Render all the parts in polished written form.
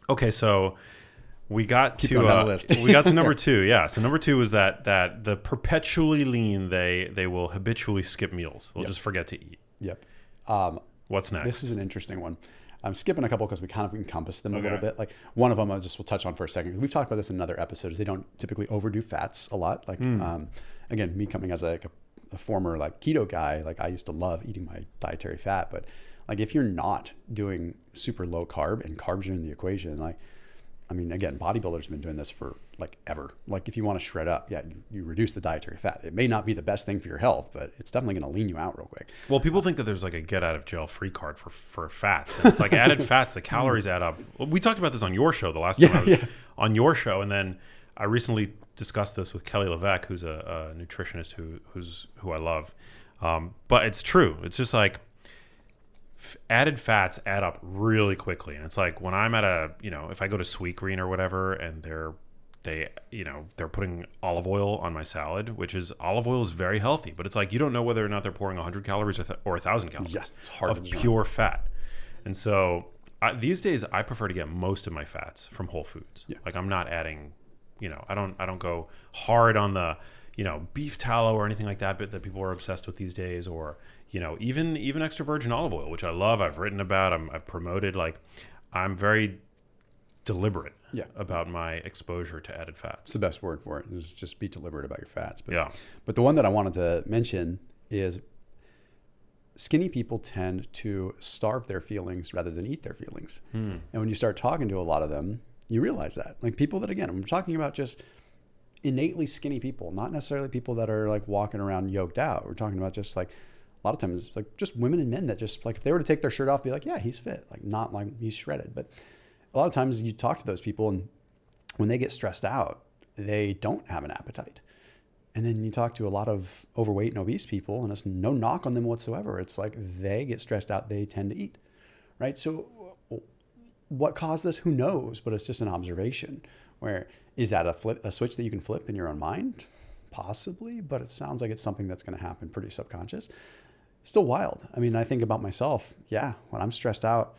Okay, so we got Keep to going down the list. we got to number two. Yeah, so number two is that the perpetually lean, they will habitually skip meals. They'll Yep. just forget to eat. Yep. What's next? This is an interesting one. I'm skipping a couple because we kind of encompass them a little Okay. bit. Like one of them, I just will touch on for a second. We've talked about this in another episode. Is they don't typically overdo fats a lot. Like again, me coming as a former like keto guy, like I used to love eating my dietary fat, but like if you're not doing super low carb and carbs are in the equation, like I mean, again, bodybuilders have been doing this for like ever. Like if you want to shred up, yeah, you reduce the dietary fat. It may not be the best thing for your health, but it's definitely going to lean you out real quick. Well, people think that there's like a get out of jail free card for fats. And it's like added fats, the calories add up. Well, we talked about this on your show the last time I was on your show. And then I recently discussed this with Kelly Levesque, who's a nutritionist who I love. But it's true. It's just like added fats add up really quickly. And it's like when I'm at if I go to Sweetgreen or whatever and they're putting olive oil on my salad, which is olive oil is very healthy, but it's like you don't know whether or not they're pouring 100 calories or 1,000 calories It's hard of pure fat. And so these days I prefer to get most of my fats from Whole Foods. Yeah. Like I'm not adding, I don't go hard on the, beef tallow or anything like that, but that people are obsessed with these days, or, even extra virgin olive oil, which I love. I've written about, I've promoted, like I'm very deliberate about my exposure to added fats. It's the best word for it, is just be deliberate about your fats. But the one that I wanted to mention is skinny people tend to starve their feelings rather than eat their feelings. And when you start talking to a lot of them, you realize that. Like people that, again, I'm talking about just innately skinny people, not necessarily people that are like walking around yoked out. We're talking about just like a lot of times like just women and men that just like if they were to take their shirt off, be like, yeah, he's fit, like not like he's shredded. But a lot of times you talk to those people and when they get stressed out, they don't have an appetite. And then you talk to a lot of overweight and obese people and it's no knock on them whatsoever. It's like they get stressed out, they tend to eat, right? So what caused this? Who knows? But it's just an observation. Where is that a switch that you can flip in your own mind? Possibly, but it sounds like it's something that's going to happen pretty subconscious. Still wild. I mean, I think about myself. Yeah, when I'm stressed out,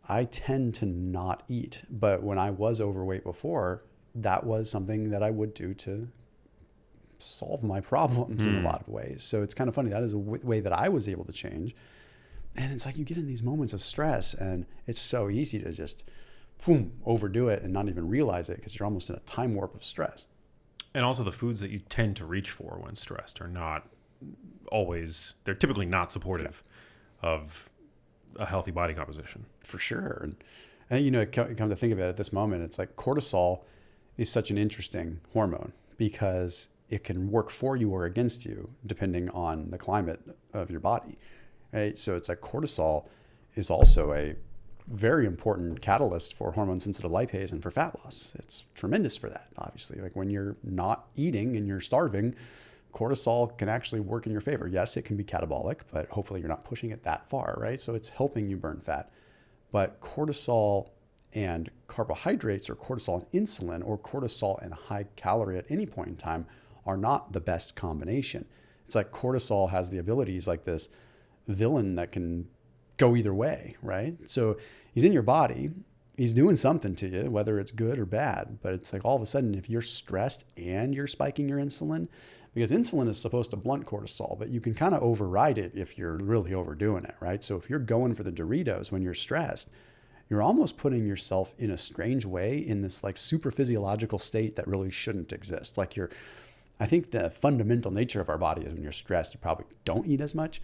I tend to not eat. But when I was overweight before, that was something that I would do to solve my problems in a lot of ways. So it's kind of funny. That is a way that I was able to change. And it's like you get in these moments of stress and it's so easy to just overdo it and not even realize it because you're almost in a time warp of stress. And also the foods that you tend to reach for when stressed are not always, they're typically not supportive of a healthy body composition. For sure. And come to think of it at this moment, it's like cortisol is such an interesting hormone because it can work for you or against you depending on the climate of your body, right? So it's like cortisol is also a very important catalyst for hormone-sensitive lipase and for fat loss. It's tremendous for that, obviously. Like when you're not eating and you're starving, cortisol can actually work in your favor. Yes, it can be catabolic, but hopefully you're not pushing it that far, right? So it's helping you burn fat. But cortisol and carbohydrates or cortisol and insulin or cortisol and high calorie at any point in time are not the best combination. It's like cortisol has the abilities like this villain that can go either way, right? So he's in your body, he's doing something to you, whether it's good or bad. But it's like all of a sudden, if you're stressed and you're spiking your insulin, because insulin is supposed to blunt cortisol, but you can kind of override it if you're really overdoing it, right? So if you're going for the Doritos when you're stressed, you're almost putting yourself in a strange way in this like super physiological state that really shouldn't exist. Like I think the fundamental nature of our body is when you're stressed, you probably don't eat as much.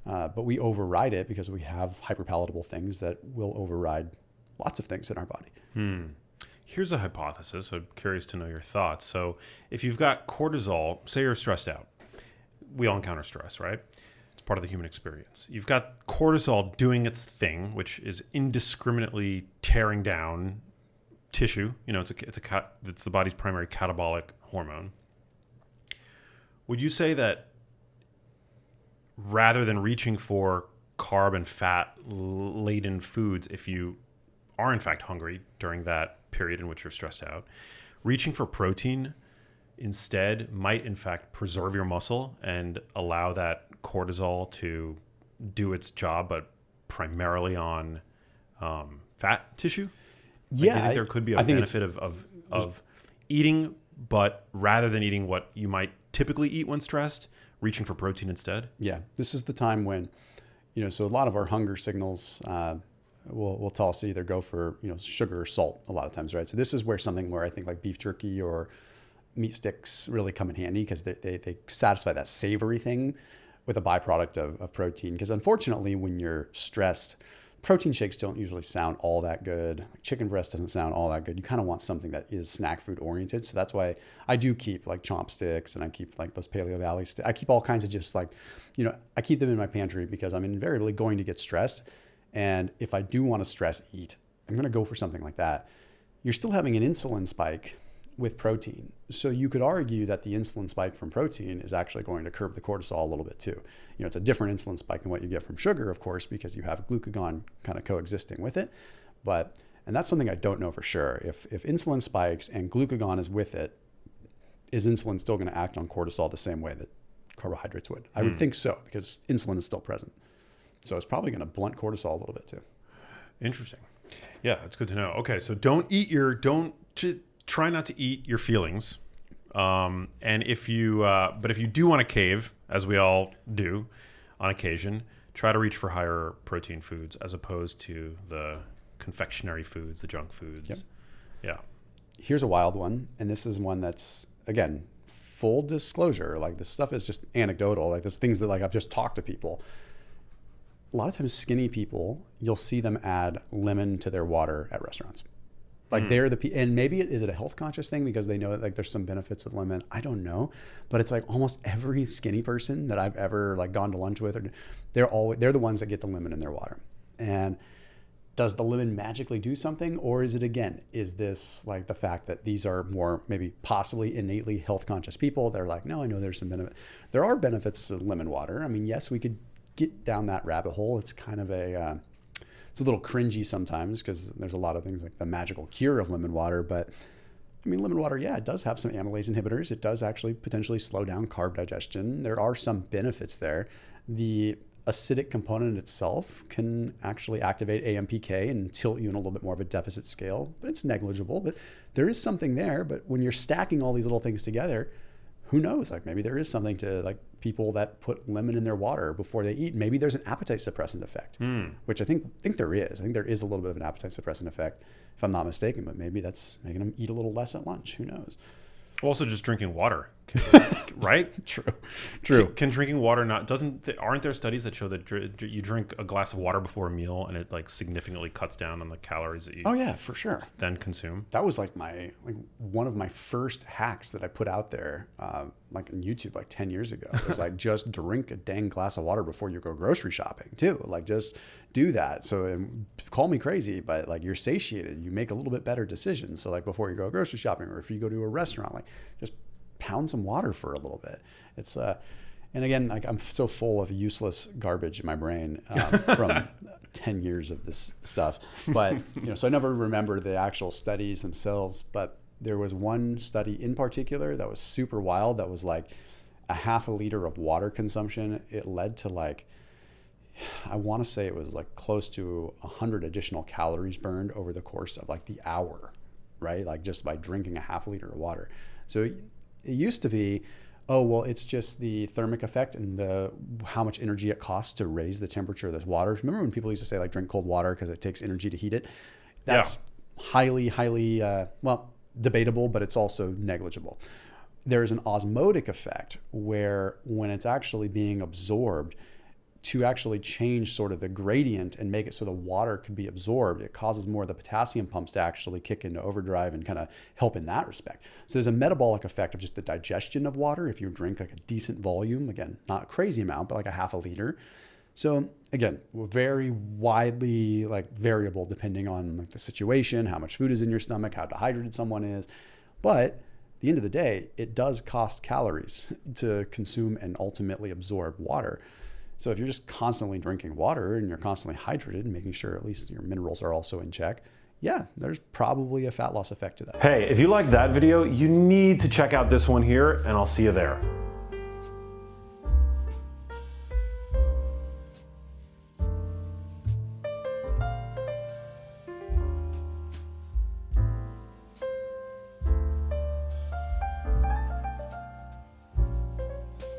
But we override it because we have hyperpalatable things that will override lots of things in our body. Here's a hypothesis. I'm curious to know your thoughts. So if you've got cortisol, say you're stressed out. We all encounter stress, right? It's part of the human experience. You've got cortisol doing its thing, which is indiscriminately tearing down tissue. It's the body's primary catabolic hormone. Would you say that rather than reaching for carb and fat laden foods, if you are in fact hungry during that period in which you're stressed out, reaching for protein instead might in fact preserve your muscle and allow that cortisol to do its job, but primarily on fat tissue? Do you think there could be a benefit of eating, but rather than eating what you might typically eat when stressed, reaching for protein instead? Yeah, this is the time when, so a lot of our hunger signals will tell us to either go for, sugar or salt a lot of times, right? So this is where I think like beef jerky or meat sticks really come in handy because they satisfy that savory thing with a byproduct of protein. Because unfortunately, when you're stressed, protein shakes don't usually sound all that good. Like chicken breast doesn't sound all that good. You kind of want something that is snack food oriented. So that's why I do keep like chomp sticks, and I keep like those Paleo Valley sticks. I keep all kinds of just like, I keep them in my pantry because I'm invariably going to get stressed. And if I do want to stress eat, I'm going to go for something like that. You're still having an insulin spike with protein. So you could argue that the insulin spike from protein is actually going to curb the cortisol a little bit too. It's a different insulin spike than what you get from sugar, of course, because you have glucagon kind of coexisting with it. And that's something I don't know for sure. If insulin spikes and glucagon is with it, is insulin still going to act on cortisol the same way that carbohydrates would? I would think so, because insulin is still present. So it's probably going to blunt cortisol a little bit too. Interesting. Yeah, that's good to know. Okay, so try not to eat your feelings. And if you do want to cave, as we all do on occasion, try to reach for higher protein foods as opposed to the confectionery foods, the junk foods. Yep. Yeah. Here's a wild one. And this is one that's, again, full disclosure. Like this stuff is just anecdotal. Like there's things that like I've just talked to people. A lot of times skinny people, you'll see them add lemon to their water at restaurants. Like they're and maybe is it a health conscious thing because they know that like there's some benefits with lemon. I don't know, but it's like almost every skinny person that I've ever like gone to lunch with, they're the ones that get the lemon in their water. And does the lemon magically do something, or is this like the fact that these are more maybe possibly innately health conscious people? They're like, no, I know there's some benefit. There are benefits to lemon water. I mean, yes, we could get down that rabbit hole. It's kind of it's a little cringy sometimes because there's a lot of things like the magical cure of lemon water. But I mean, lemon water, yeah, it does have some amylase inhibitors. It does actually potentially slow down carb digestion. There are some benefits there. The acidic component itself can actually activate AMPK and tilt you in a little bit more of a deficit scale, but it's negligible. But there is something there. But when you're stacking all these little things together, who knows? Like maybe there is something to like people that put lemon in their water before they eat. Maybe there's an appetite suppressant effect, which I think there is. I think there is a little bit of an appetite suppressant effect, if I'm not mistaken. But maybe that's making them eat a little less at lunch. Who knows? Also, just drinking water, right? True. Can drinking water aren't there studies that show that you drink a glass of water before a meal and it like significantly cuts down on the calories that you for sure then consume? That was like one of my first hacks that I put out there like on YouTube like 10 years ago. It was like just drink a dang glass of water before you go grocery shopping too. Like just do that. So call me crazy, but like you're satiated, you make a little bit better decisions. So like before you go grocery shopping or if you go to a restaurant, like just pound some water for a little bit. It's and again, like I'm so full of useless garbage in my brain from 10 years of this stuff. But so I never remember the actual studies themselves. But there was one study in particular that was super wild. That was like a half a liter of water consumption. It led to like, I want to say it was like close to 100 additional calories burned over the course of like the hour, right? Like just by drinking a half a liter of water. So it used to be, oh, well, it's just the thermic effect and how much energy it costs to raise the temperature of this water. Remember when people used to say like drink cold water because it takes energy to heat it? That's highly, debatable, but it's also negligible. There's an osmotic effect where when it's actually being absorbed, to actually change sort of the gradient and make it so the water could be absorbed, it causes more of the potassium pumps to actually kick into overdrive and kind of help in that respect. So there's a metabolic effect of just the digestion of water if you drink like a decent volume, again, not a crazy amount, but like a half a liter. So again, very widely like variable depending on like the situation, how much food is in your stomach, how dehydrated someone is. But at the end of the day, it does cost calories to consume and ultimately absorb water. So if you're just constantly drinking water and you're constantly hydrated and making sure at least your minerals are also in check, yeah, there's probably a fat loss effect to that. Hey, if you like that video, you need to check out this one here, and I'll see you there.